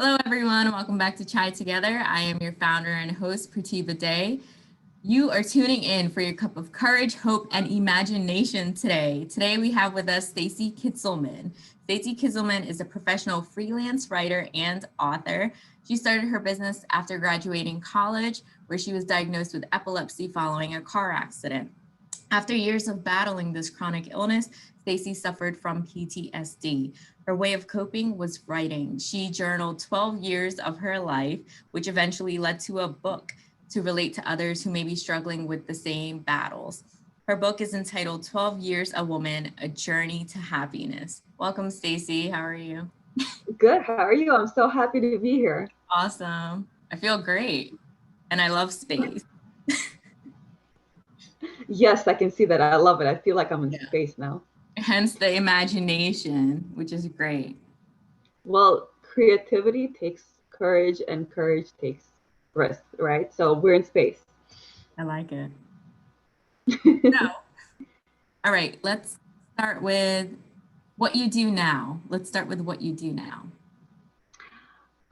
Hello, everyone, and welcome back to Chai Together. I am your founder and host, Prativa Day. You are tuning in for your cup of courage, hope, and imagination today. Today, we have with us Stacie Kiselman. Stacie Kiselman is a professional freelance writer and author. She started her business after graduating college, where she was diagnosed with epilepsy following a car accident. After years of battling this chronic illness, Stacie suffered from PTSD. Her way of coping was writing. She journaled 12 years of her life, which eventually led to a book to relate to others who may be struggling with the same battles. Her book is entitled 12 Years a Woman, A Journey to Happiness. Welcome, Stacie. How are you? Good. How are you? I'm so happy to be here. Awesome. I feel great. And I love space. Yes, I can see that. I love it. I feel like I'm in Yeah. space now. Hence the imagination, which is great. Well, creativity takes courage and courage takes risk, right? So we're in space. I like it. So, all right, let's start with what you do now. Let's start with what you do now.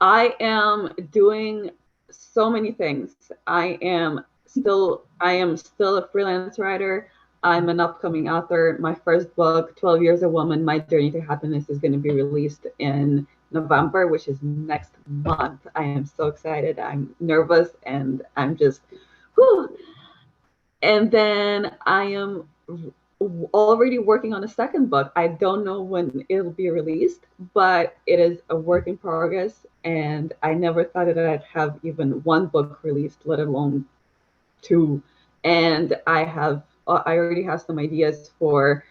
I am doing so many things. I am still a freelance writer. I'm an upcoming author. My first book, 12 Years a Woman, My Journey to Happiness, is going to be released in November, which is next month. I am so excited. I'm nervous and I'm just, whew. And then I am already working on a second book. I don't know when it'll be released, but it is a work in progress. And I never thought that I'd have even one book released, let alone two. And I already have some ideas for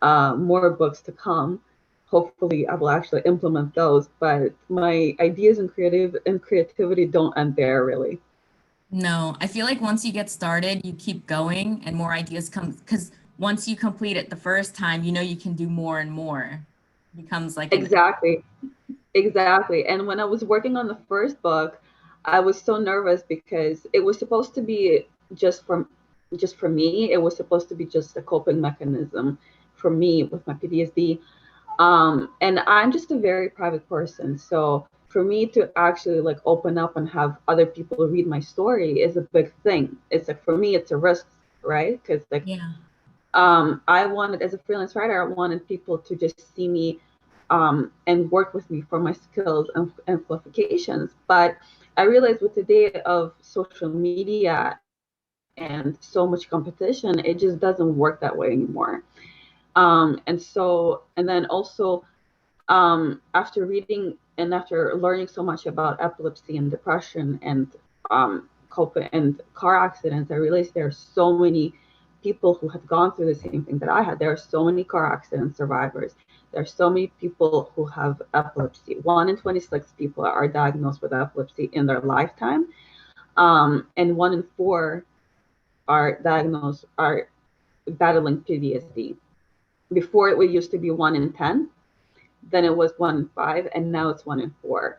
more books to come. Hopefully, I will actually implement those. But my ideas and creativity don't end there, really. No, I feel like once you get started, you keep going and more ideas come because once you complete it the first time, you know you can do more and more. It becomes like an Exactly. Exactly. And when I was working on the first book, I was so nervous because it was supposed to be just for just for me. It was supposed to be just a coping mechanism for me with my PTSD. And I'm just a very private person. So for me to actually like open up and have other people read my story is a big thing. It's like for me, it's a risk, right? Because like yeah. I wanted, as a freelance writer, I wanted people to just see me and work with me for my skills and qualifications. But I realized with the day of social media and so much competition, it just doesn't work that way anymore. And then also, after reading and after learning so much about epilepsy and depression and coping and car accidents, I realized there are so many people who have gone through the same thing that I had. There are so many car accident survivors. There are so many people who have epilepsy. 1 in 26 people are diagnosed with epilepsy in their lifetime, and 1 in 4 are battling PTSD. Before it used to be 1 in 10, then it was 1 in 5, and now it's 1 in 4.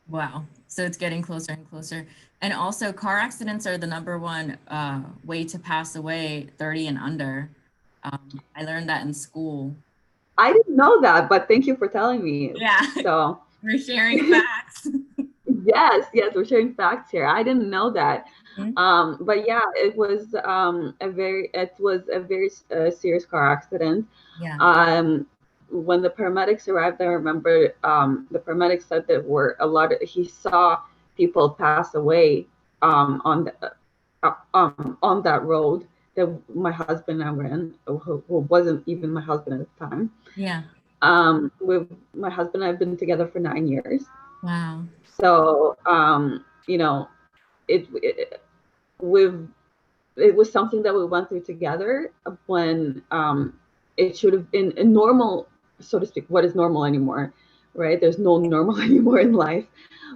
Wow. So it's getting closer and closer. And also, car accidents are the number one way to pass away 30 and under. I learned that in school. I didn't know that, but thank you for telling me. Yeah, So we're sharing facts. yes, we're sharing facts here. I didn't know that. Mhm. But yeah, it was a very serious car accident. Yeah. Um, when the paramedics arrived, I remember the paramedics said that were a lot of, he saw people pass away on that road that my husband and I were in, who wasn't even my husband at the time. Yeah. With my husband and I have been together for 9 years. Wow. So, it we've it was something that we went through together when it should have been a normal, so to speak. What is normal anymore, right? There's no normal anymore in life.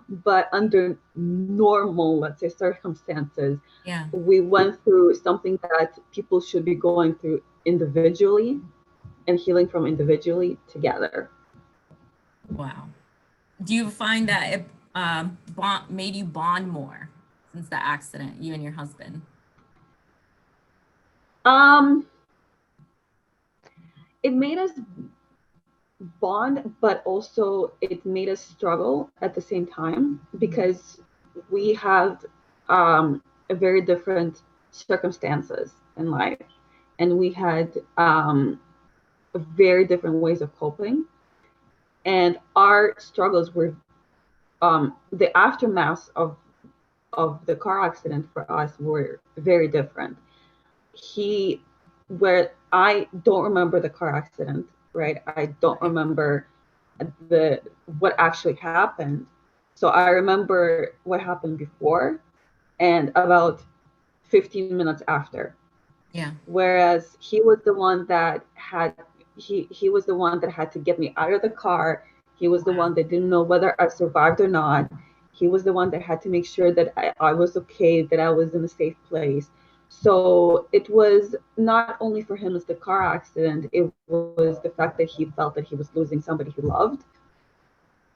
But under normal, let's say, circumstances, Yeah. we went through something that people should be going through individually and healing from individually together. Wow. Do you find that it made you bond more since the accident, you and your husband? Um, it made us bond, but also it made us struggle at the same time because we have a very different circumstances in life, and we had very different ways of coping, and our struggles were the aftermath of the car accident for us were very different. Where I don't remember the car accident, right? I don't remember what actually happened. So I remember what happened before and about 15 minutes after. Yeah. Whereas he was the one that had to get me out of the car. He was the one that didn't know whether I survived or not. He was the one that had to make sure that I was okay, that I was in a safe place. So it was not only for him as the car accident, it was the fact that he felt that he was losing somebody he loved.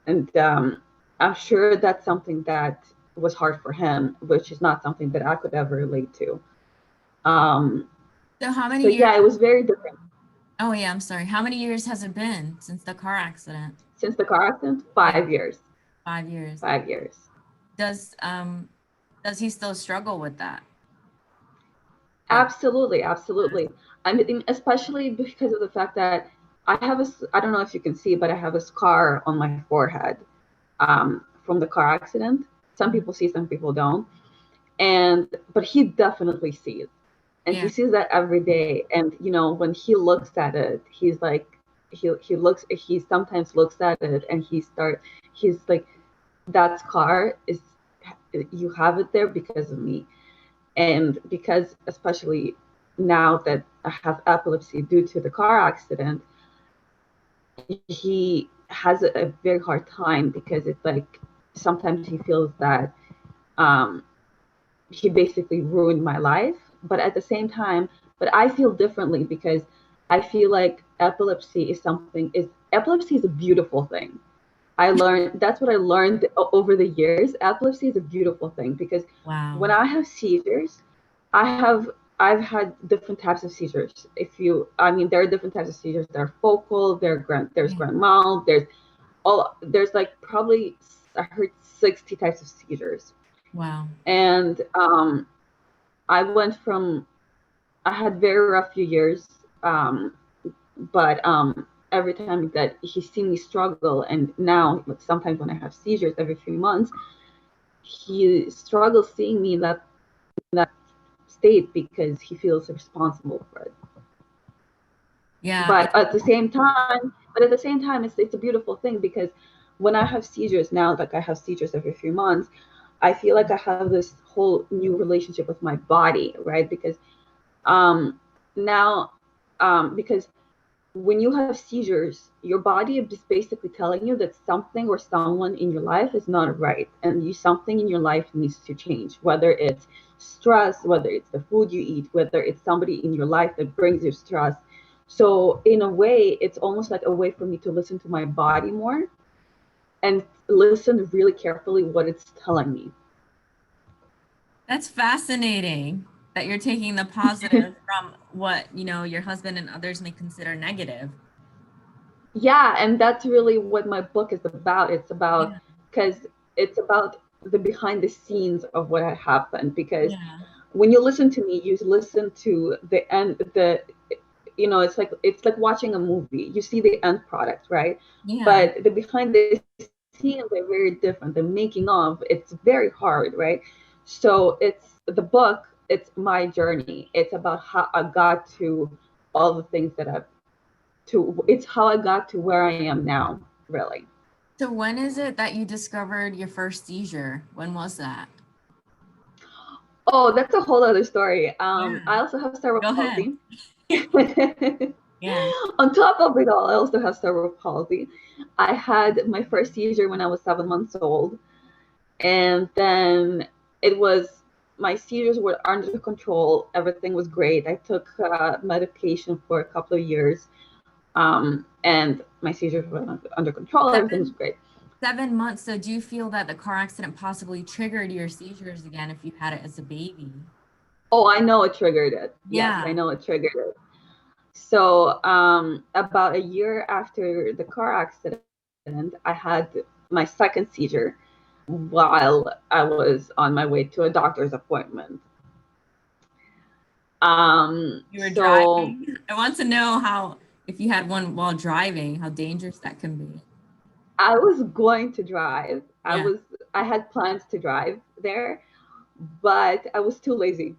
And I'm sure that's something that was hard for him, which is not something that I could ever relate to. So how many years? Yeah, it was very different. Oh yeah, I'm sorry. How many years has it been since the car accident? Since the car accident, 5 years. 5 years. 5 years. Does he still struggle with that? Absolutely, absolutely. I mean, especially because of the fact that I don't know if you can see, but I have a scar on my forehead from the car accident. Some people see, some people don't. But he definitely sees. And he sees that every day. And, when he looks at it, he's like, he sometimes looks at it and he's like, that scar you have it there because of me. And because, especially now that I have epilepsy due to the car accident, he has a very hard time because it's like sometimes he feels that he basically ruined my life. But at the same time, I feel differently because I feel like epilepsy is a beautiful thing. That's what I learned over the years. Epilepsy is a beautiful thing because when I have seizures, I've had different types of seizures. There are different types of seizures that are focal, there's grand mal, there's like probably, I heard 60 types of seizures. Wow. And I had very rough few years, but every time that he's seen me struggle, and now sometimes when I have seizures every few months, he struggles seeing me in that state because he feels responsible for it. Yeah. But at the same time, it's a beautiful thing because when I have seizures now, like I have seizures every few months, I feel like I have this whole new relationship with my body, right? Because because when you have seizures, your body is just basically telling you that something or someone in your life is not right, and something in your life needs to change, whether it's stress, whether it's the food you eat, whether it's somebody in your life that brings you stress. So in a way, it's almost like a way for me to listen to my body more and listen really carefully what it's telling me. That's fascinating that you're taking the positive from what, your husband and others may consider negative. Yeah, and that's really what my book is about. It's about, because it's about the behind the scenes of what had happened. Because when you listen to me, you listen to the end, it's like watching a movie. You see the end product, right? Yeah. But the behind the scenes are very different. The making of, it's very hard, right? So the book, it's my journey. It's about how I got to all the things that it's how I got to where I am now, really. So when is it that you discovered your first seizure? When was that? Oh, that's a whole other story. I also have cerebral palsy. Yeah. On top of it all, I also have cerebral palsy. I had my first seizure when I was 7 months old. And then my seizures were under control. Everything was great. I took medication for a couple of years. And my seizures were under control. Everything was great. 7 months. So do you feel that the car accident possibly triggered your seizures again if you had it as a baby? Oh, I know it triggered it. Yeah. Yes, I know it triggered it. So about a year after the car accident, I had my second seizure while I was on my way to a doctor's appointment. You were So driving. I want to know how, if you had one while driving, how dangerous that can be. I was going to drive. Yeah. I had plans to drive there, but I was too lazy.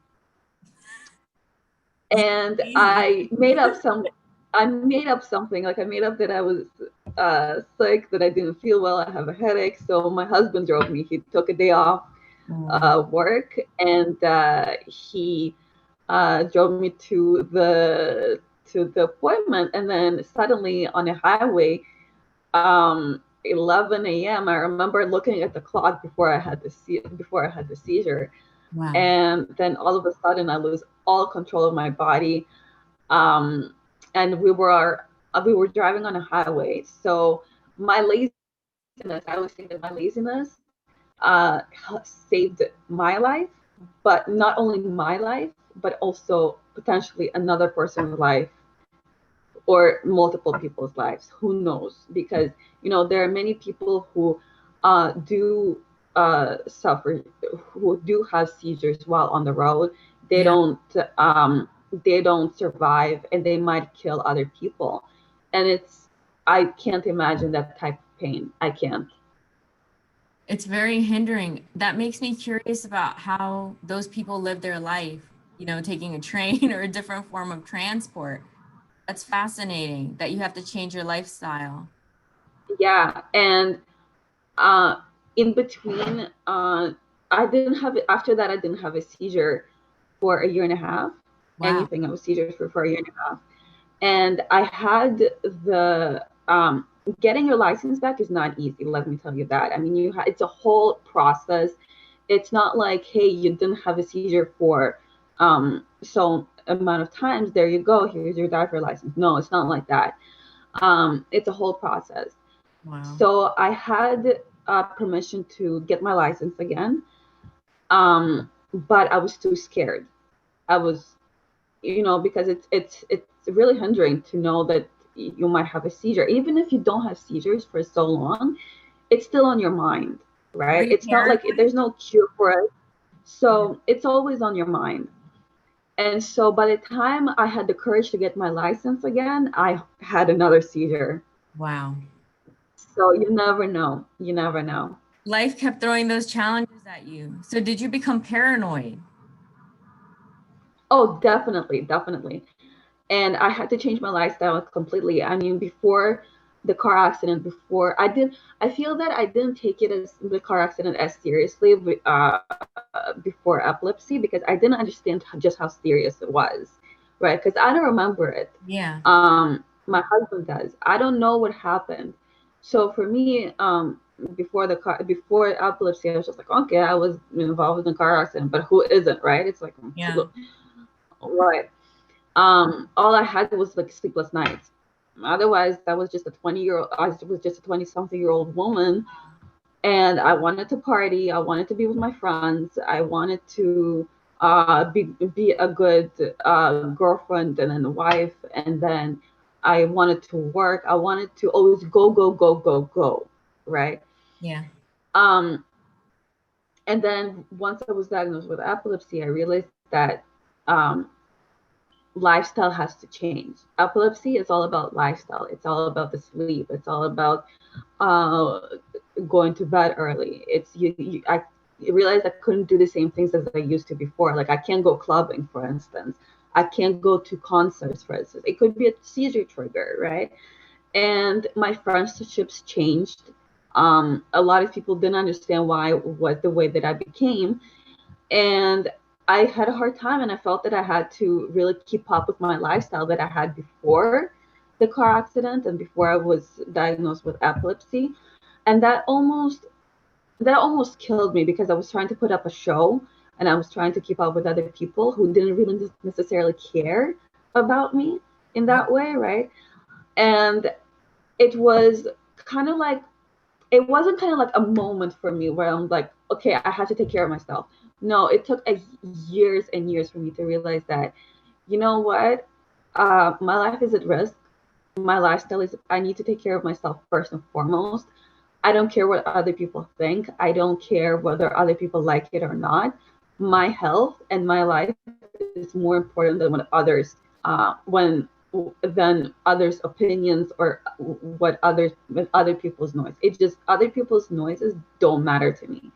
You And lazy. I made up something. Like I made up that I was sick, that I didn't feel well, I have a headache. So my husband drove me. He took a day off Oh, work, and he drove me to the appointment. And then suddenly on a highway, 11 a.m. I remember looking at the clock before I had the seizure, wow. and then all of a sudden I lose all control of my body. um, and we were driving on a highway. So my laziness, I always think that my laziness uh, saved my life, but not only my life, but also potentially another person's life or multiple people's lives. Who knows? Because there are many people who do suffer, who do have seizures while on the road. They Yeah. don't um, they don't survive, and they might kill other people. And I can't imagine that type of pain. I can't. It's very hindering. That makes me curious about how those people live their life, taking a train or a different form of transport. That's fascinating that you have to change your lifestyle. Yeah, and uh, in between, I didn't have after that. I didn't have a seizure for a year and a half. Wow. Anything. I was seizures for a year and a half. And I had the getting your license back is not easy. Let me tell you that. I mean, it's a whole process. It's not like, hey, you didn't have a seizure for so amount of times. There you go. Here's your driver license. No, it's not like that. It's a whole process. Wow. So I had permission to get my license again, but I was too scared. I was, because it's really hindering to know that you might have a seizure. Even if you don't have seizures for so long, it's still on your mind, Were right? you It's not like paranoid? there's no cure for it. Yeah. So it's always on your mind. And so by the time I had the courage to get my license again, I had another seizure. Wow. So you never know. You never know. Life kept throwing those challenges at you. So did you become paranoid? Oh, definitely, definitely. And I had to change my lifestyle completely. I mean, before the car accident, I feel that I didn't take it as the car accident as seriously before epilepsy, because I didn't understand just how serious it was, right? Because I don't remember it. Yeah. My husband does. I don't know what happened. So for me, before epilepsy, I was just like, okay, I was involved in a car accident, but who isn't, right? It's like, Yeah. what? All I had was like sleepless nights. Otherwise, I was just a 20 something year old woman, and I wanted to party. I wanted to be with my friends. I wanted to be a good girlfriend and then a wife. And then I wanted to work. I wanted to always go, go, go, go, go. Right. Yeah. Um, and then once I was diagnosed with epilepsy, I realized that um, lifestyle has to change. Epilepsy is all about lifestyle. It's all about the sleep. It's all about uh, going to bed early. I realized I couldn't do the same things as I used to before. Like I can't go clubbing, for instance. I can't go to concerts, for instance. It could be a seizure trigger, right? And my friendships changed. A lot of people didn't understand why I was the way that I became, and I had a hard time, and I felt that I had to really keep up with my lifestyle that I had before the car accident and before I was diagnosed with epilepsy. And that almost killed me, because I was trying to put up a show, and I was trying to keep up with other people who didn't really necessarily care about me in Yep. that way, right? And it was kind of like it wasn't kind of like a moment for me where I'm like, okay, I have to take care of myself. No, it took years and years for me to realize that, you know what? my life is at risk. My lifestyle is, I need to take care of myself first and foremost. I don't care what other people think. I don't care whether other people like it or not. My health and my life is more important than what others, than others' opinions or other people's noise. It's just other people's noises don't matter to me.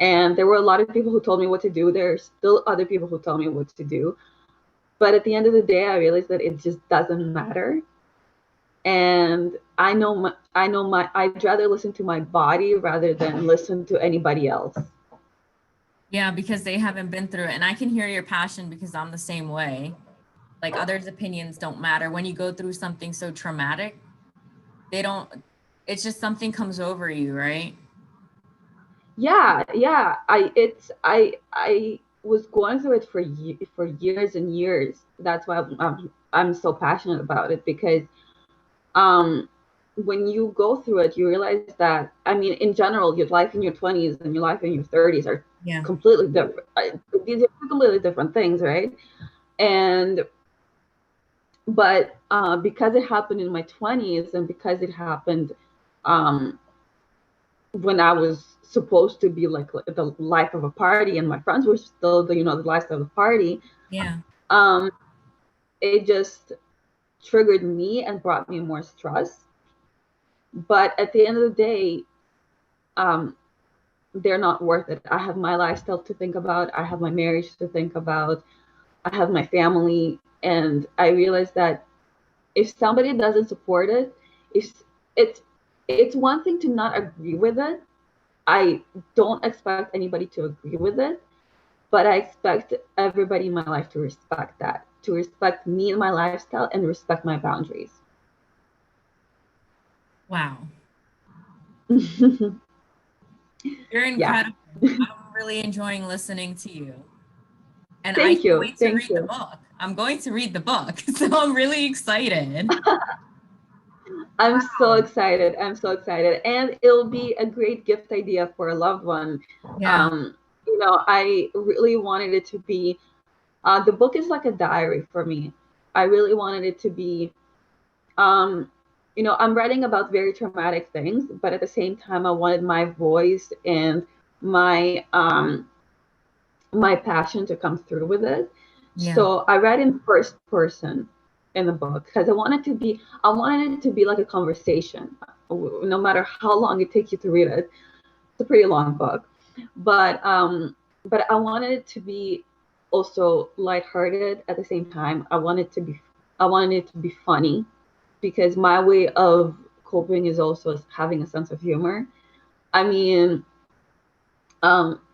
And there were a lot of people who told me what to do. There are still other people who tell me what to do. But at the end of the day, I realized that it just doesn't matter. And I'd rather listen to my body rather than listen to anybody else. Yeah, because they haven't been through it. And I can hear your passion because I'm the same way. Like others' opinions don't matter. When you go through something so traumatic, it's just something comes over you, right? Yeah. I was going through it for years and years. That's why I'm so passionate about it, because when you go through it, you realize that, I mean, in general, your life in your 20s and your life in your 30s are completely different. These are completely different things, right? But because it happened in my 20s, and because it happened when I was supposed to be like the life of a party, and my friends were still the life of the party, it just triggered me and brought me more stress. But at the end of the day, they're not worth it. I have my lifestyle to think about. I have my marriage to think about. I have my family. And I realized that if somebody doesn't support it, if it's one thing to not agree with it. I don't expect anybody to agree with it, but I expect everybody in my life to respect that, to respect me and my lifestyle, and respect my boundaries. Wow. You're incredible. Yeah. I'm really enjoying listening to you. And I Thank can't you. wait to Thank read the you. book. I'm going to read the book. So I'm really excited. I'm so Wow. excited. I'm so excited. And it'll be a great gift idea for a loved one. Yeah. I really wanted it to be, the book is like a diary for me. I really wanted it to be, I'm writing about very traumatic things, but at the same time, I wanted my voice and my passion to come through with it. Yeah. So I read in first person in the book because I wanted it to be like a conversation, no matter how long it takes you to read it. It's a pretty long book, but I wanted it to be also lighthearted at the same time. I wanted it to be funny, because my way of coping is also having a sense of humor. I mean,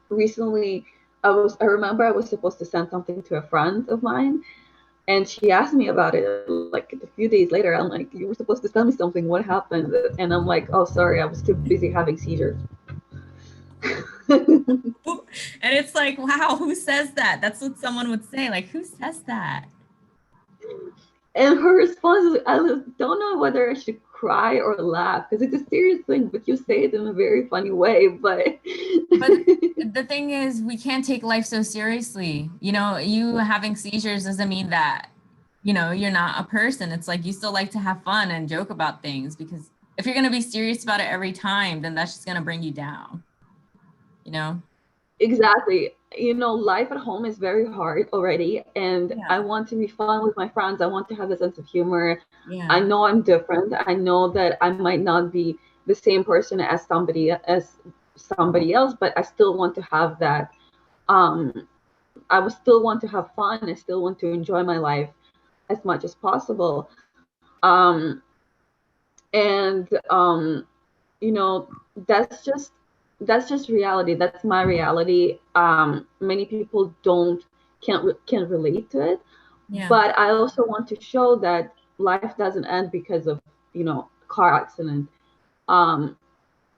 recently I remember I was supposed to send something to a friend of mine, and she asked me about it like a few days later. I'm like, you were supposed to send me something. What happened? And I'm like, oh, sorry, I was too busy having seizures. And it's like, wow, who says that? That's what someone would say. Like, who says that? And her response is, I don't know whether I should cry or laugh, because it's a serious thing, but you say it in a very funny way. But The thing is, we can't take life so seriously. You having seizures doesn't mean that, you're not a person. It's like you still like to have fun and joke about things, because if you're going to be serious about it every time, then that's just going to bring you down, you know? Exactly. Life at home is very hard already, and Yeah. I want to be fun with my friends. I want to have a sense of humor. Yeah. I know I'm different. I know that I might not be the same person as somebody else, but I still want to have that. I would still want to have fun. I still want to enjoy my life as much as possible. Um, and you know, that's just reality. That's my reality. Many people can't relate to it, Yeah. but I also want to show that life doesn't end because of car accident, um,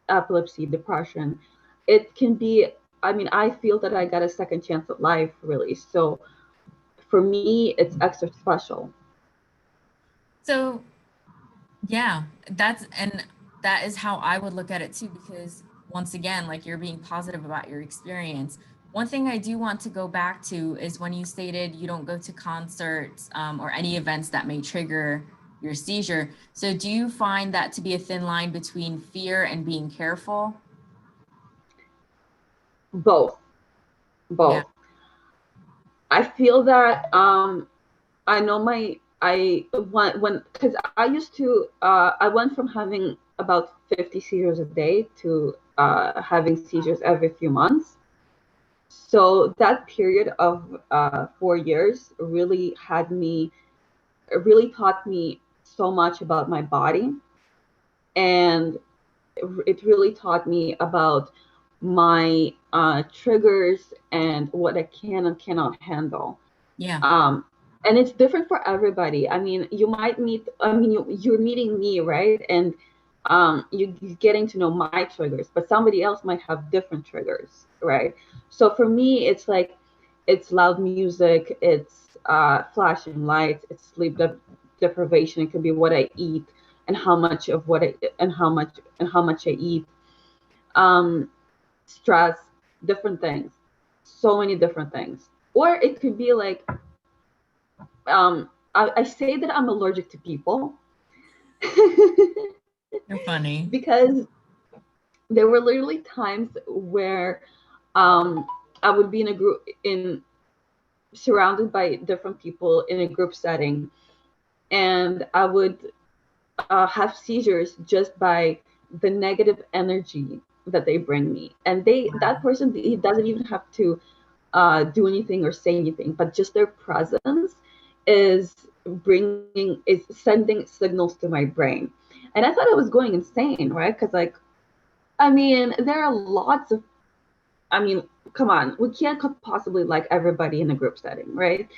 epilepsy, depression. It can be. I mean, I feel that I got a second chance at life, really. So for me, it's extra special. So, yeah, that is how I would look at it too, because once again, like, you're being positive about your experience. One thing I do want to go back to is when you stated you don't go to concerts or any events that may trigger your seizure. So do you find that to be a thin line between fear and being careful? Both, Yeah. both. I feel that I know I when because I used to I went from having about 50 seizures a day to having seizures every few months. So that period of 4 years really taught me so much about my body, and it really taught me about my triggers and what I can and cannot handle. Yeah. Um, and it's different for everybody. I mean, you might meet, I mean, you're meeting me, right? And you're getting to know my triggers, but somebody else might have different triggers, right? So for me, it's like, it's loud music, it's flashing lights, it's deprivation. It could be what I eat and how much of what I, and how much I eat. Stress, different things, so many different things. Or it could be like, I say that I'm allergic to people You're funny. because there were literally times where um, I would be in a group, in surrounded by different people in a group setting, and I would have seizures just by the negative energy that they bring me. And that person, he doesn't even have to do anything or say anything, but just their presence is is sending signals to my brain. And I thought I was going insane, right? Because like, I mean, there are lots of, I mean, come on, we can't possibly like everybody in a group setting, right?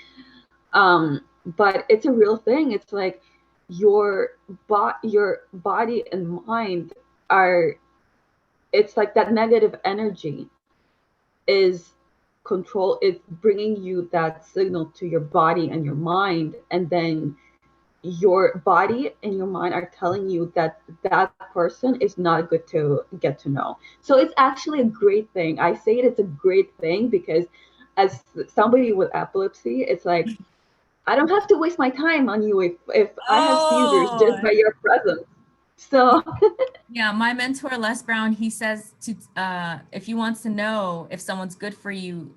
But it's a real thing. It's like your body and mind are, it's like that negative energy is control, it's bringing you that signal to your body and your mind, and then your body and your mind are telling you that that person is not good to get to know. So it's actually a great thing. I say it's a great thing because as somebody with epilepsy, it's like, I don't have to waste my time on you if I have seizures just Oh, by your presence. So yeah, my mentor Les Brown, he says to if you wants to know if someone's good for you,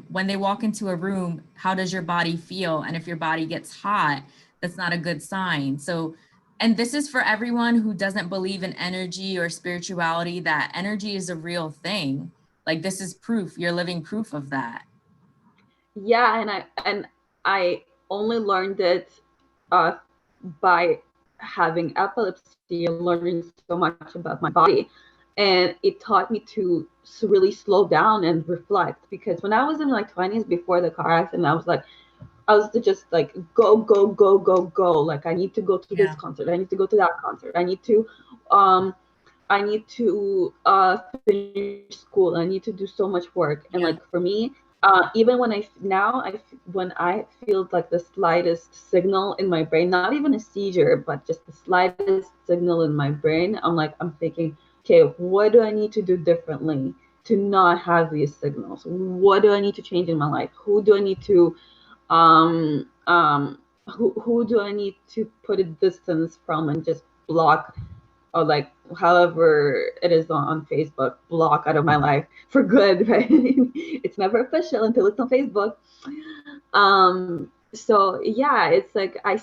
when they walk into a room, how does your body feel? And if your body gets hot, that's not a good sign. So, and this is for everyone who doesn't believe in energy or spirituality, that energy is a real thing. Like this is proof, you're living proof of that. yeah, and I only learned it uh, by having epilepsy and learning so much about my body. And it taught me to really slow down and reflect, because when I was in my 20s before the car accident, I was just like, go, go, go, go, go. Like, I need to go to this Yeah. concert. I need to go to that concert. Um, I need to finish school. I need to do so much work. And Yeah. like for me, even when when I feel like the slightest signal in my brain, not even a seizure, but just the slightest signal in my brain, I'm thinking, okay, what do I need to do differently to not have these signals? What do I need to change in my life? Who do I need to who do I need to put a distance from and just block, or like however it is on Facebook, block out of my life for good, right? It's never official until it's on Facebook. So yeah, it's like I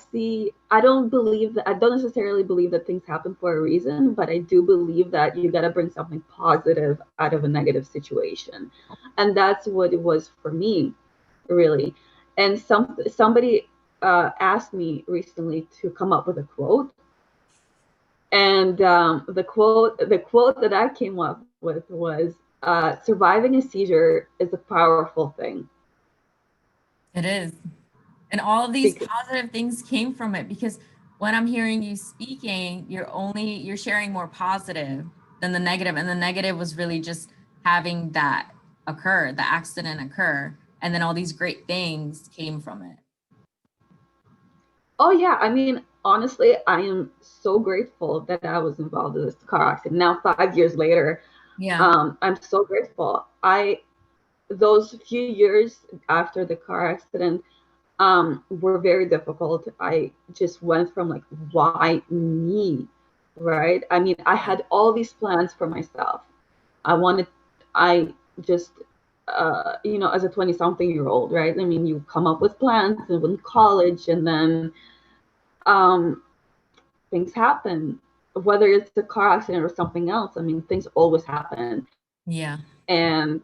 don't necessarily believe that things happen for a reason, but I do believe that you got to bring something positive out of a negative situation. And that's what it was for me, really. And somebody asked me recently to come up with a quote, and the quote that I came up with was, "Surviving a seizure is a powerful thing." It is. And all of these Because, positive things came from it because when I'm hearing you speaking, you're sharing more positive than the negative. And the negative was really just having that occur, the accident occur. And then all these great things came from it. oh yeah, I mean, honestly, I am so grateful that I was involved in this car accident. Now, 5 years later, Yeah. I'm so grateful. I those few years after the car accident were very difficult. I just went from like, why me, right? I mean, I had all these plans for myself. I just, as a 20-something-year-old, right? I mean, you come up with plans in college, and then um, things happen, whether it's a car accident or something else. I mean, things always happen. Yeah. And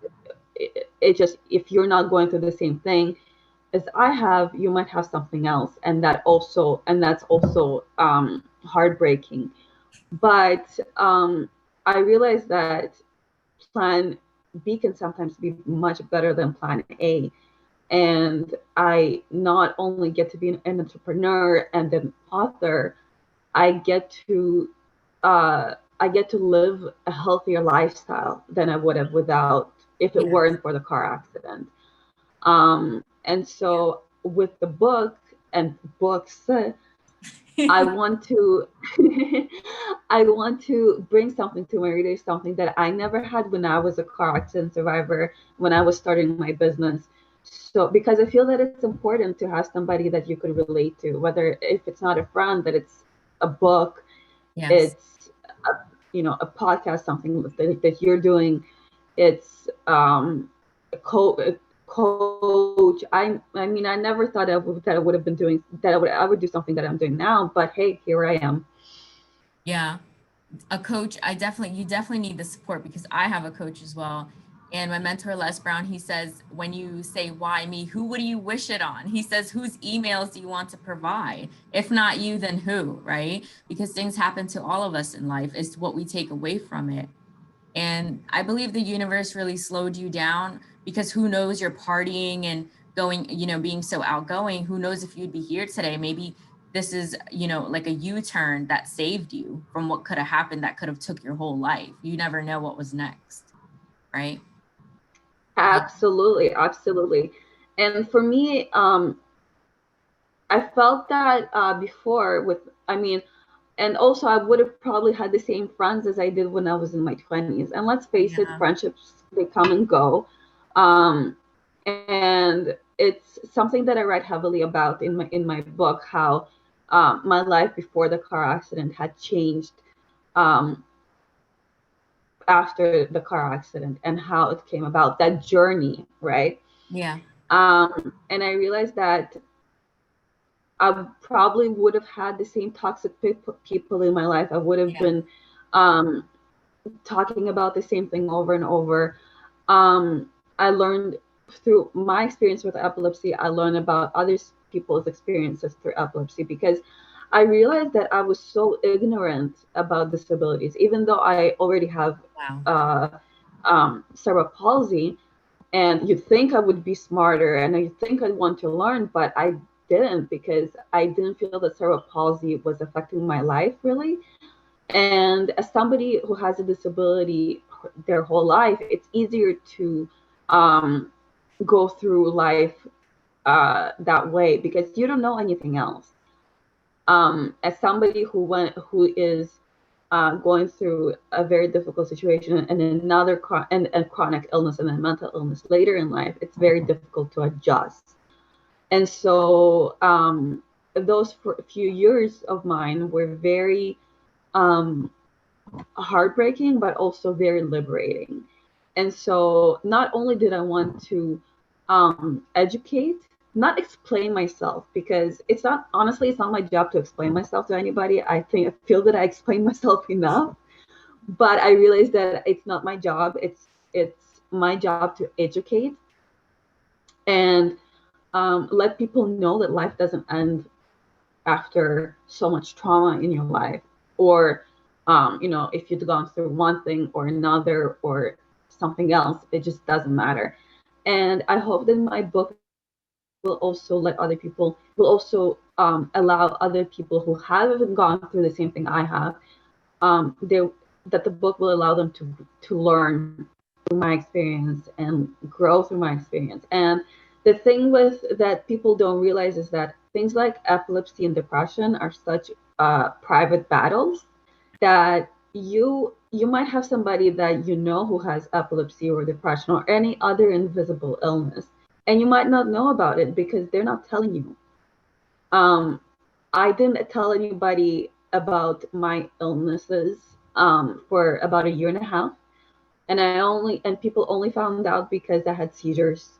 it just, if you're not going through the same thing as I have, you might have something else. And that's also heartbreaking. But I realized that plan B can sometimes be much better than plan A. And I not only get to be an entrepreneur and an author, I get to live a healthier lifestyle than I would have without, if it weren't for the car accident. And so with the book and books, I want to I want to bring something to my readers, something that I never had when I was a car accident survivor, when I was starting my business. So because I feel that it's important to have somebody that you could relate to, whether if it's not a friend, that it's a book, Yes. it's a podcast, something that you're doing, it's a coach. I mean, I never thought that I would have been doing that. I would do something that I'm doing now. But hey, here I am. Yeah. A coach, you definitely need the support, because I have a coach as well. And my mentor, Les Brown, he says, when you say, why me, who would you wish it on? He says, whose emails do you want to provide? If not you, then who, right? Because things happen to all of us in life. It's what we take away from it. And I believe the universe really slowed you down, because who knows, you're partying and going, being so outgoing. Who knows if you'd be here today? Maybe this is, like a U-turn that saved you from what could have happened, that could have took your whole life. You never know what was next, right? Absolutely, absolutely. And for me, I felt that before with, I mean, and also I would have probably had the same friends as I did when I was in my 20s. And let's face it, friendships, they come and go. And it's something that I write heavily about in my book, how my life before the car accident had changed after the car accident, and how it came about, that journey, right? Yeah. And I realized that I probably would have had the same toxic people in my life. I would have been talking about the same thing over and over. I learned through my experience with epilepsy, I learned about other people's experiences through epilepsy, because I realized that I was so ignorant about disabilities, even though I already have cerebral palsy. And you'd think I would be smarter, and I think I'd want to learn, but I didn't, because I didn't feel that cerebral palsy was affecting my life really. And as somebody who has a disability their whole life, it's easier to go through life that way, because you don't know anything else. As somebody who is going through a very difficult situation, and another chronic illness and a mental illness later in life, it's very difficult to adjust. And so those few years of mine were very heartbreaking, but also very liberating. And so not only did I want to educate, not explain myself, because it's not my job to explain myself to anybody. I feel that I explain myself enough, but I realized that it's not my job. It's my job to educate and let people know that life doesn't end after so much trauma in your life, or if you've gone through one thing or another or something else, it just doesn't matter. And I hope that my book will also allow other people who haven't gone through the same thing I have, that the book will allow them to learn through my experience and grow through my experience. And the thing that people don't realize is that things like epilepsy and depression are such private battles that you might have somebody that you know who has epilepsy or depression or any other invisible illness, and you might not know about it because they're not telling you. I didn't tell anybody about my illnesses for about a year and a half, and people only found out because I had seizures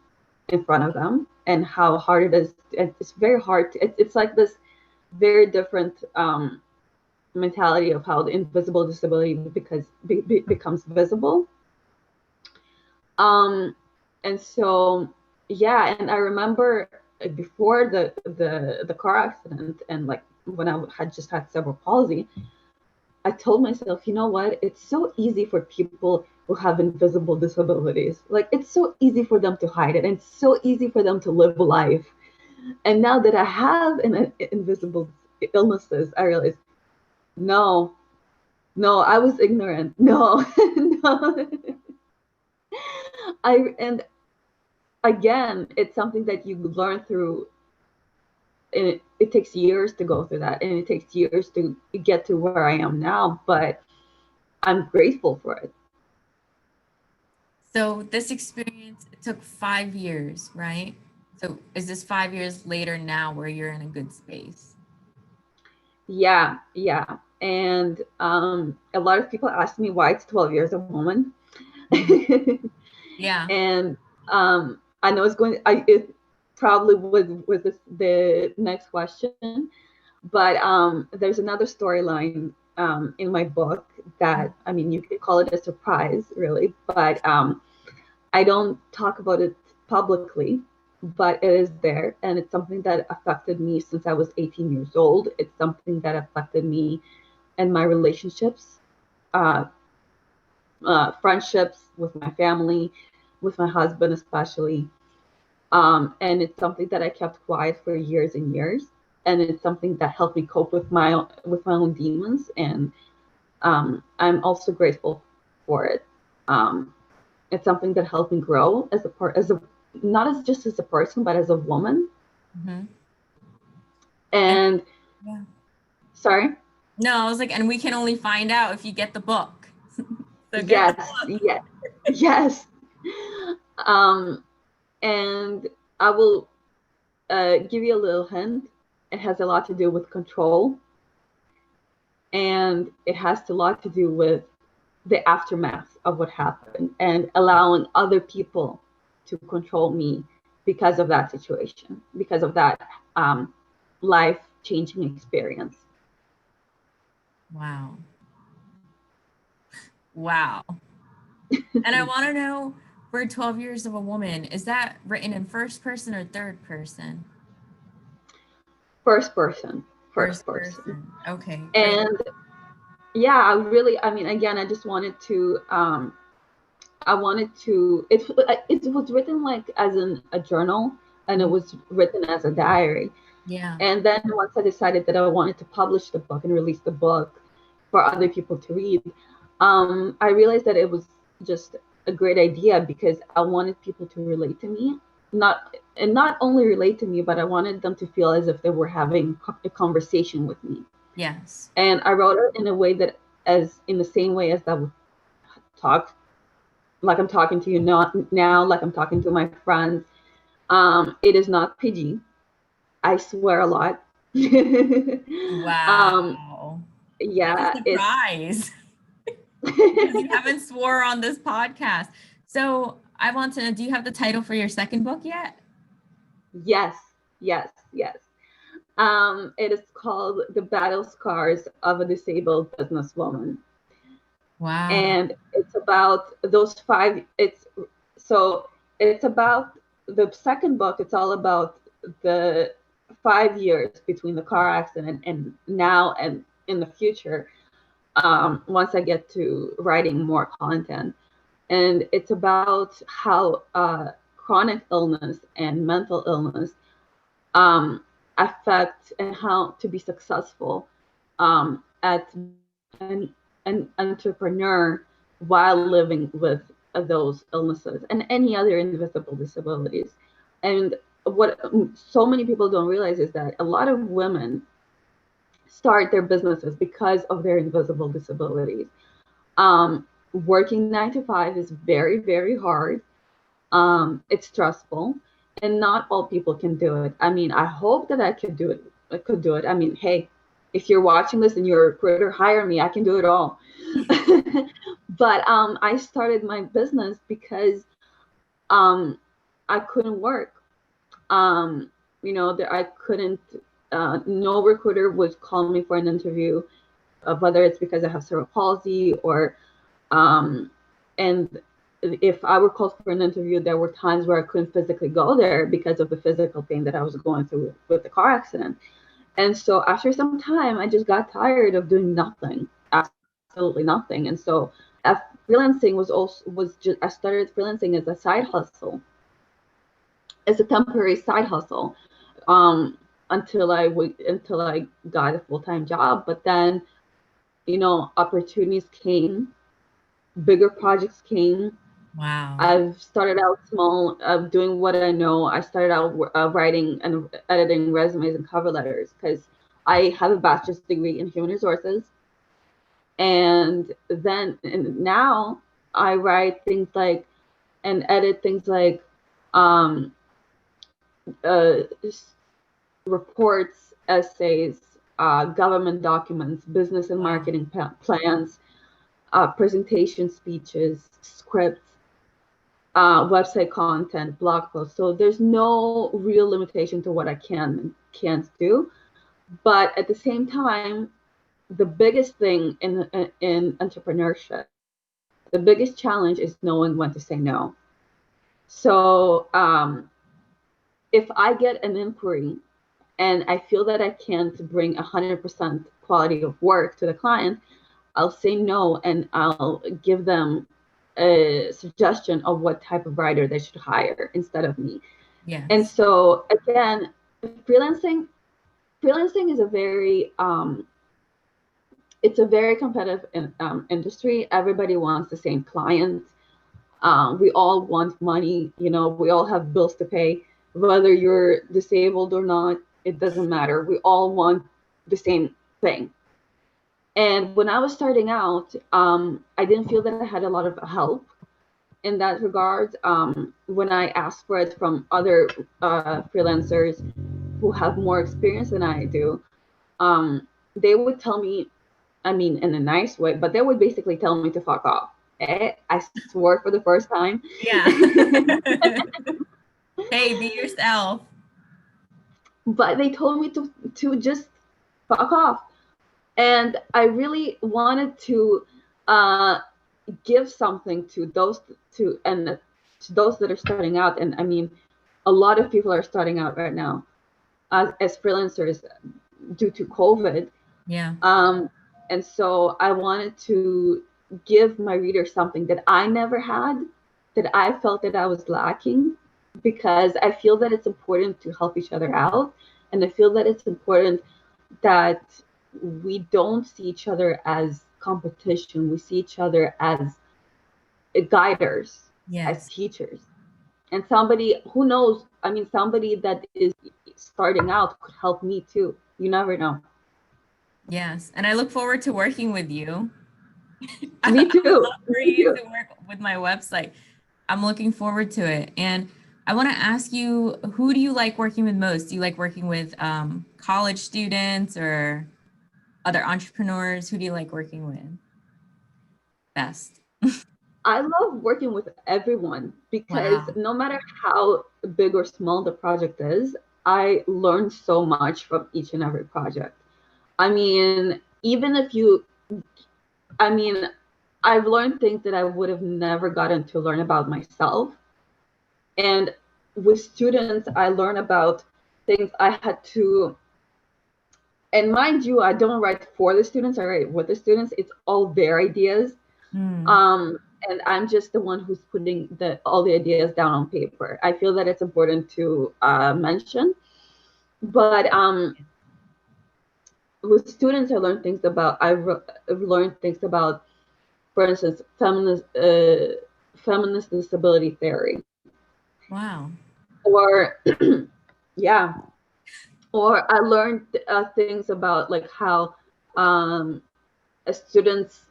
in front of them, and how hard it is. It's very hard. It's like this very different mentality of how the invisible disability becomes visible. And so, yeah, and I remember before the car accident, and like when I had just had cerebral palsy, I told myself, you know what? It's so easy for people who have invisible disabilities. Like, it's so easy for them to hide it, and it's so easy for them to live life. And now that I have an invisible illnesses, I realize, no, I was ignorant. No, no. And again, it's something that you learn through. And it takes years to go through that, and it takes years to get to where I am now, but I'm grateful for it. So this experience, it took 5 years, right? So is this 5 years later now where you're in a good space? Yeah. And a lot of people ask me why it's 12 years a woman. Yeah. And I know it probably was the next question, but there's another storyline in my book that, I mean, you could call it a surprise, really, but I don't talk about it publicly, but it is there, and it's something that affected me since I was 18 years old. It's something that affected me and my relationships, friendships with my family, with my husband especially. And it's something that I kept quiet for years and years. And it's something that helped me cope with my own demons. And I'm also grateful for it. It's something that helped me grow not as just as a person, but as a woman. Mm-hmm. And yeah. Sorry? No, I was like, and we can only find out if you get the book. So yes, the book. Yes. And I will give you a little hint. It has a lot to do with control, and it has a lot to do with the aftermath of what happened and allowing other people to control me because of that situation, because of that life-changing experience. Wow. And I want to know, for 12 years of a woman, is that written in first person or third person? First person. Okay. And yeah, I mean, again, I just wanted to, it was written like as a journal, and it was written as a diary. Yeah. And then once I decided that I wanted to publish the book and release the book for other people to read, I realized that it was just a great idea because I wanted people to relate to me, not only relate to me, but I wanted them to feel as if they were having a conversation with me. Yes. And I wrote it in a way that, as in the same way as I would talk, like I'm talking to you now, like I'm talking to my friends. It is not PG. I swear a lot. Wow. Yeah. Surprise. Because you haven't swore on this podcast. So I want to know, do you have the title for your second book yet? Yes. It is called The Battle Scars of a Disabled Businesswoman. Wow. And it's about those it's about the second book. It's all about the 5 years between the car accident and now and in the future, once I get to writing more content. And it's about how chronic illness and mental illness affect, and how to be successful at an entrepreneur while living with those illnesses and any other invisible disabilities. And what so many people don't realize is that a lot of women start their businesses because of their invisible disabilities. Working 9 to 5 is very, very hard. It's stressful, and not all people can do it. I mean, I hope that I could do it. I could do it. I mean, hey, if you're watching this and you're a recruiter, hire me. I can do it all. But I started my business because I couldn't work. I couldn't. No recruiter would call me for an interview, whether it's because I have cerebral palsy or, and if I were called for an interview, there were times where I couldn't physically go there because of the physical pain that I was going through with the car accident. And so after some time, I just got tired of doing nothing, absolutely nothing. And so freelancing I started freelancing as a side hustle, as a temporary side hustle, until I got a full-time job. But then, opportunities came, bigger projects came. Wow. I've started out small, doing what I know. I started out writing and editing resumes and cover letters because I have a bachelor's degree in human resources. And now I write things like and edit things like reports, essays, government documents, business and marketing plans, presentation speeches, scripts, website content, blog posts. So there's no real limitation to what I can and can't do. But at the same time, the biggest thing in entrepreneurship, the biggest challenge is knowing when to say no. So if I get an inquiry and I feel that I can't bring 100% quality of work to the client, I'll say no, and I'll give them a suggestion of what type of writer they should hire instead of me. Yes. And so again, freelancing is a very it's a very competitive industry. Everybody wants the same client. We all want money. We all have bills to pay. Whether you're disabled or not, it doesn't matter. We all want the same thing. And when I was starting out, I didn't feel that I had a lot of help in that regard. When I asked for it from other freelancers who have more experience than I do, they would tell me, I mean, in a nice way, but they would basically tell me to fuck off. I swore for the first time. Yeah. Hey, be yourself. But they told me to just fuck off. And I really wanted to give something to those to those that are starting out. And I mean, a lot of people are starting out right now as freelancers due to COVID. Yeah. And so I wanted to give my readers something that I never had, that I felt that I was lacking, because I feel that it's important to help each other out. And I feel that it's important that we don't see each other as competition. We see each other as guiders, as teachers. And somebody who knows, I mean, somebody that is starting out could help me too. You never know. Yes. And I look forward to working with you. Me too. I would love for you to work with my website. I'm looking forward to it. And I want to ask you, who do you like working with most? Do you like working with college students or other entrepreneurs? Who do you like working with best? I love working with everyone because no matter how big or small the project is, I learn so much from each and every project. I mean, I've learned things that I would have never gotten to learn about myself. And with students, I learn about things I had to, and mind you, I don't write for the students, I write with the students. It's all their ideas. And I'm just the one who's putting all the ideas down on paper. I feel that it's important to mention. But with students, I've learned things about, for instance, feminist disability theory. Wow. Or, yeah. Or I learned things about like how a student's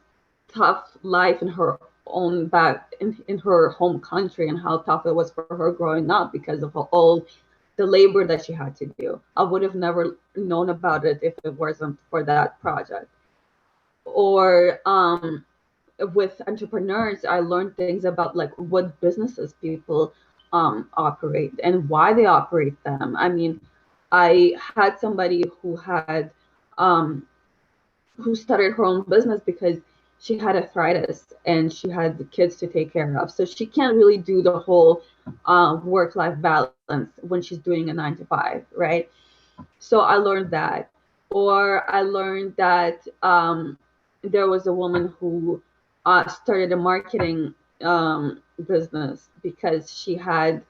tough life in her own back in her home country, and how tough it was for her growing up because of all the labor that she had to do. I would have never known about it if it wasn't for that project. Or with entrepreneurs, I learned things about like what businesses people operate and why they operate them. I mean, I had somebody who started her own business because she had arthritis and she had the kids to take care of. So she can't really do the whole work-life balance when she's doing a 9 to 5, right? So I learned that. Or I learned that there was a woman who started a marketing business because she had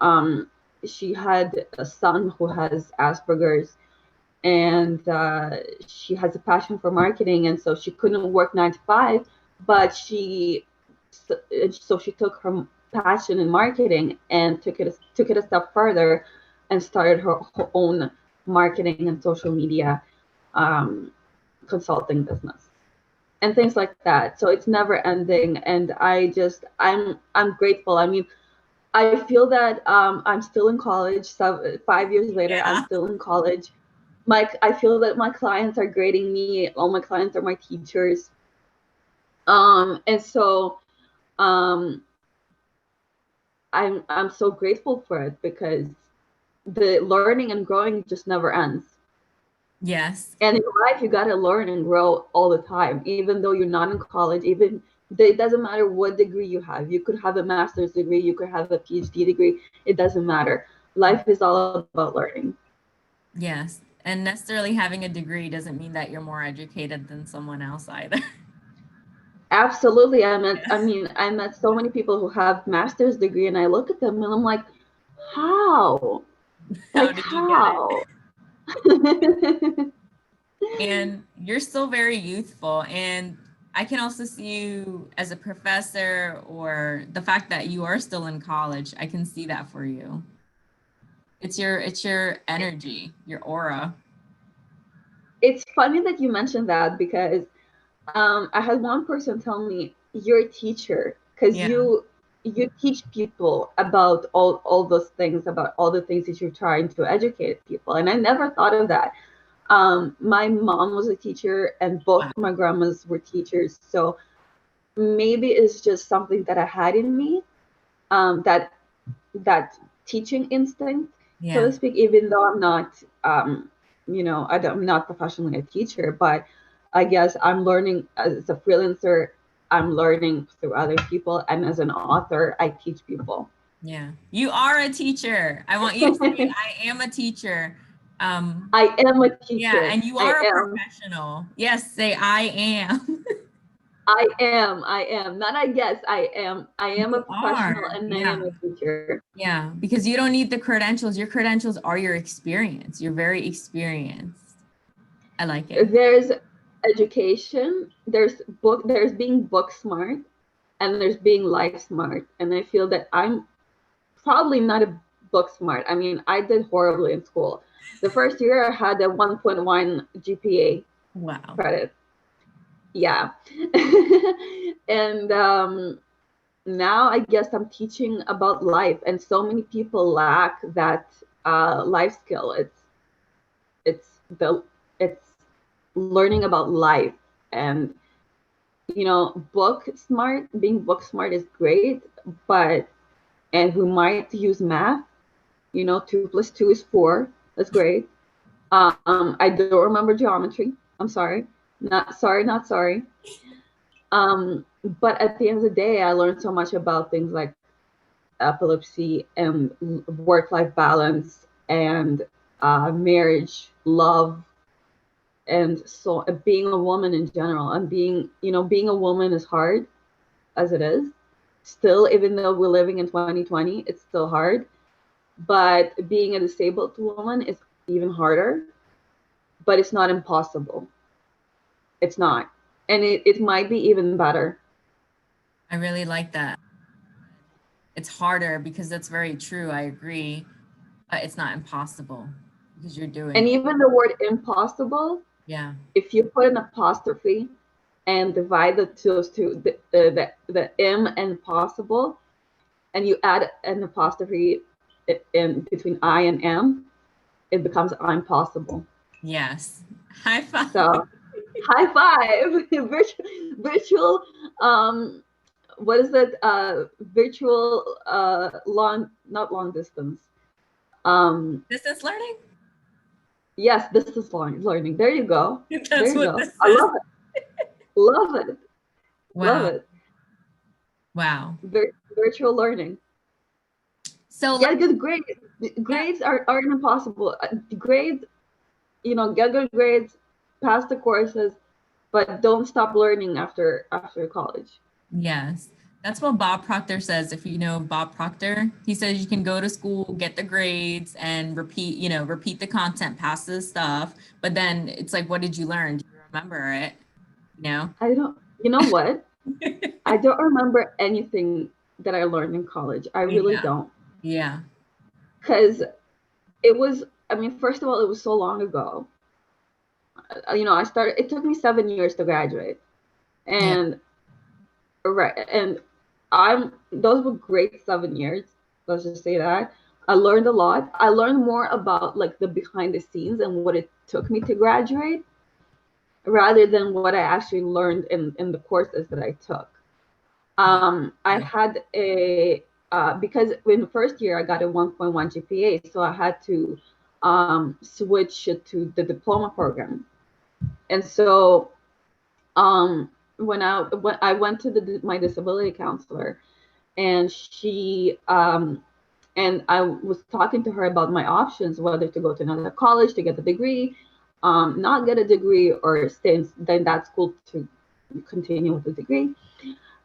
a son who has Asperger's, and she has a passion for marketing, and so she couldn't work 9 to 5, but so she took her passion in marketing and took it a step further and started her own marketing and social media um, consulting business and things like that. So it's never ending, and I'm grateful. I mean, I feel that I'm still in college. So 5 years later, I'm Yeah. still in college. I feel that my clients are grading me. All my clients are my teachers. And so um, I'm so grateful for it because the learning and growing just never ends. Yes. And in life, you got to learn and grow all the time, even though you're not in college. Even it doesn't matter what degree you have. You could have a master's degree, you could have a PhD degree. It doesn't matter. Life is all about learning. Yes. And necessarily having a degree doesn't mean that you're more educated than someone else either. Absolutely. Yeah. I met so many people who have master's degree, and I look at them and I'm like, how? How Like did you get it? how? And you're still very youthful. And I can also see you as a professor, or the fact that you are still in college. I can see that for you. It's your energy, your aura. It's funny that you mentioned that because I had one person tell me, "You're a teacher because Yeah. you teach people about all those things, about all the things that you're trying to educate people." And I never thought of that. My mom was a teacher, and both Wow. my grandmas were teachers. So maybe it's just something that I had in me, that teaching instinct, so Yeah. to speak. Even though I'm not, I'm not professionally a teacher, but I guess I'm learning as a freelancer. I'm learning through other people, and as an author, I teach people. Yeah. You are a teacher. I want you to say, I am a teacher. Um, I am a yeah, teacher. and you I are a am. professional. Yes, say I am. I am. I am. Not I guess. I am. I am a You professional, are. and I Yeah. am a teacher. Yeah, because you don't need the credentials. Your credentials are your experience. You're very experienced. I like it. There's education. There's being book smart, and there's being life smart. And I feel that I'm probably not a book smart. I mean, I did horribly in school. The first year I had a 1.1 GPA Wow. credit. Yeah. And now I guess I'm teaching about life, and so many people lack that life skill. The it's learning about life, and being book smart is great, but and we might use math. 2 plus 2 is 4. That's great. I don't remember geometry. I'm sorry. Not sorry, not sorry. But at the end of the day, I learned so much about things like epilepsy and work-life balance and marriage, love, and so being a woman in general. And being a woman is hard as it is. Still, even though we're living in 2020, it's still hard. But being a disabled woman is even harder, but it's not impossible. It's not. And it might be even better. I really like that. It's harder because that's very true. I agree, but it's not impossible. Because you're doing And it. even the word impossible, Yeah. if you put an apostrophe and divide those two, the M and possible, and you add an apostrophe in between I and M, it becomes I'm possible. Yes. High five. So high five. Virtual what is it? Virtual long, not long distance. Distance learning? Yes, distance learning. There you go. There That's you what go. this I is. love it. Love it. Love Wow. it. Wow. Virtual learning. So Get good grades. yeah. Grades aren't impossible. Grades, get good grades, pass the courses, but don't stop learning after college. Yes. That's what Bob Proctor says. If you know Bob Proctor, he says you can go to school, get the grades, and repeat the content, pass the stuff. But then it's like, what did you learn? Do you remember it? You know? I don't, you know what? I don't remember anything that I learned in college. I really Yeah. don't. Yeah. Because it was, I mean, first of all, it was so long ago. It took me 7 years to graduate. Yeah. And, right. And those were great 7 years. Let's just say that. I learned a lot. I learned more about like the behind the scenes and what it took me to graduate rather than what I actually learned in the courses that I took. I had because in the first year I got a 1.1 GPA, so I had to switch it to the diploma program. And so when I went to my disability counselor, and and I was talking to her about my options, whether to go to another college to get a degree, not get a degree, or stay in that school to continue with the degree.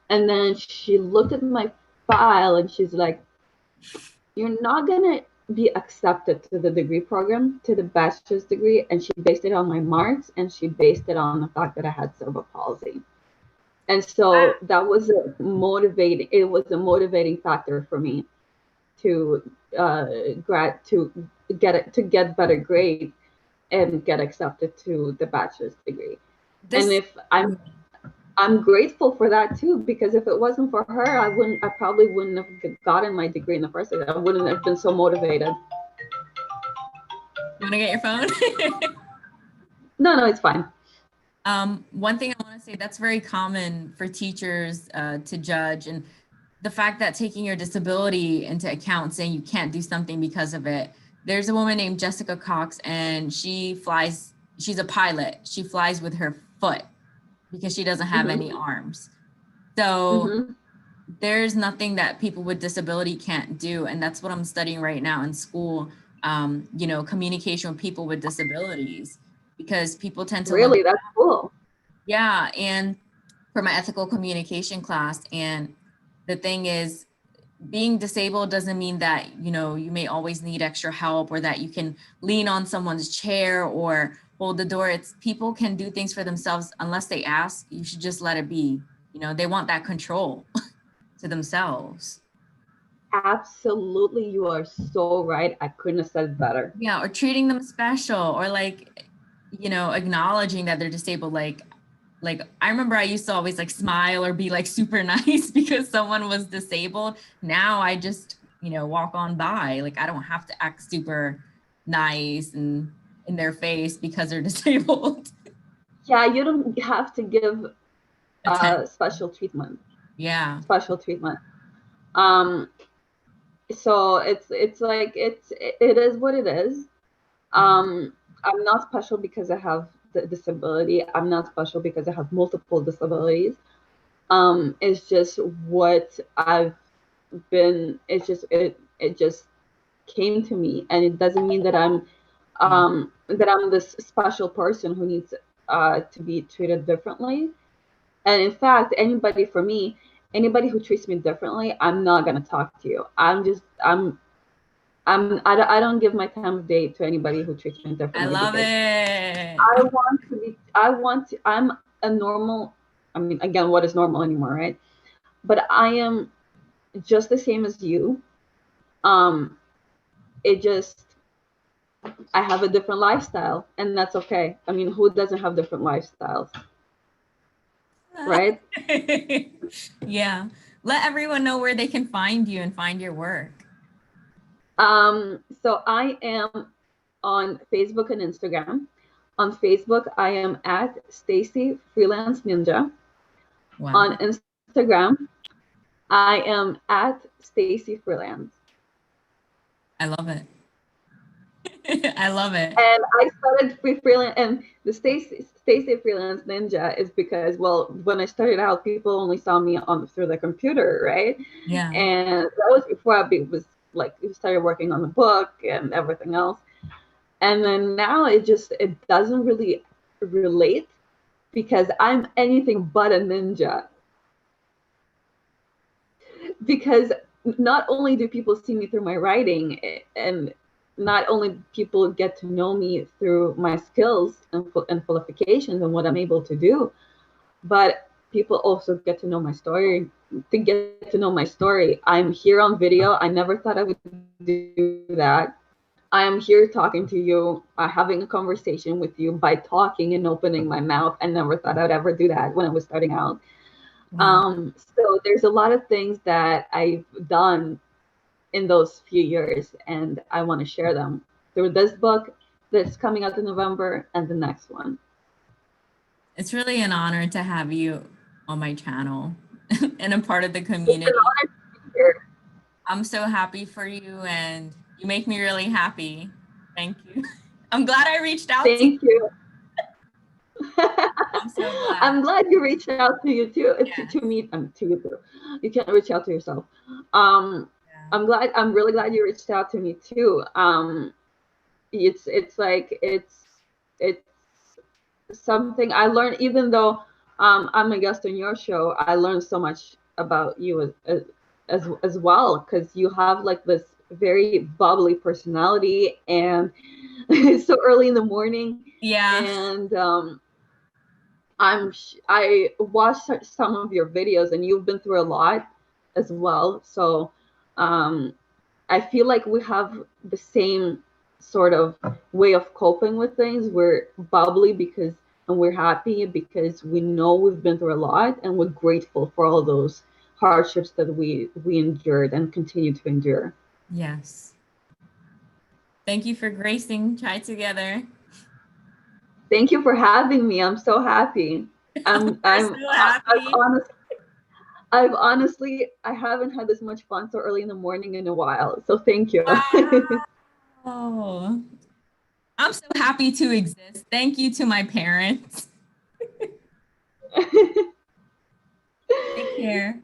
And then she looked at my file and she's like, "You're not gonna be accepted to the degree program, to the bachelor's degree." And she based it on my marks, and she based it on the fact that I had cerebral palsy. And so that was it was a motivating factor for me to get better grade and get accepted to the bachelor's degree. And This if I'm grateful for that too, because if it wasn't for her, I probably wouldn't have gotten my degree in the first place. I wouldn't have been so motivated. You want to get your phone? No, it's fine. One thing I want to say, that's very common for teachers to judge, and the fact that taking your disability into account, saying you can't do something because of it. There's a woman named Jessica Cox, and she's a pilot. She flies with her foot because she doesn't have any arms. So there's nothing that people with disability can't do. And that's what I'm studying right now in school, communication with people with disabilities, because people tend to look. Really, that's cool. Yeah. And for my ethical communication class. And the thing is, being disabled doesn't mean that, you may always need extra help, or that you can lean on someone's chair or hold the door. It's people can do things for themselves unless they ask. You should just let it be. They want that control to themselves. Absolutely, you are so right. I couldn't have said it better. Yeah, or treating them special, or acknowledging that they're disabled. Like I remember I used to always smile or be super nice because someone was disabled. Now I just, walk on by. Like I don't have to act super nice and in their face because they're disabled. Yeah, you don't have to give special treatment. Yeah. Special treatment. So it is what it is. I'm not special because I have the disability. I'm not special because I have multiple disabilities. It's just what I've been. It just came to me, and it doesn't mean that I'm this special person who needs to be treated differently. And in fact, anybody who treats me differently, I'm not gonna talk to you. I don't give my time of day to anybody who treats me I differently, love because it. I'm a normal. I mean, again, what is normal anymore, right? But I am just the same as you. It just I have a different lifestyle, and that's okay. I mean, who doesn't have different lifestyles, right? Yeah. Let everyone know where they can find you and find your work. So I am on Facebook and Instagram. On Facebook, I am at Stacie Freelance Ninja. Wow. On Instagram, I am at Stacie Freelance. I love it. I love it. And I started freelance, and the Stacie Freelance Ninja is because, well, when I started out, people only saw me through the computer, right? Yeah. And that was before I started working on the book and everything else. And then now it doesn't really relate because I'm anything but a ninja. Because not only do people see me through my writing, and not only people get to know me through my skills and qualifications and what I'm able to do, but people also get to know my story. I'm here on video. I never thought I would do that. I am here talking to you, having a conversation with you by talking and opening my mouth. I never thought I'd ever do that when I was starting out. So there's a lot of things that I've done in those few years, and I want to share them through this book that's coming out in November and the next one. It's really an honor to have you on my channel and a part of the community. I'm so happy for you, and you make me really happy. Thank you. I'm glad I reached out. Thank you. I'm so glad. I'm glad you reached out to you too. Yes. To me, to you too. You can't reach out to yourself. I'm really glad you reached out to me too. It's something I learned, even though I'm a guest on your show. I learned so much about you as well, because you have like this very bubbly personality, and it's so early in the morning. Yeah. And I watched some of your videos, and you've been through a lot as well. So I feel like we have the same sort of way of coping with things. We're bubbly and we're happy because we know we've been through a lot, and we're grateful for all those hardships that we endured and continue to endure. Yes. Thank you for gracing Chai Together. Thank you for having me. I'm so happy. I'm so happy. I haven't had this much fun so early in the morning in a while. So thank you. Oh, I'm so happy to exist. Thank you to my parents. Take care.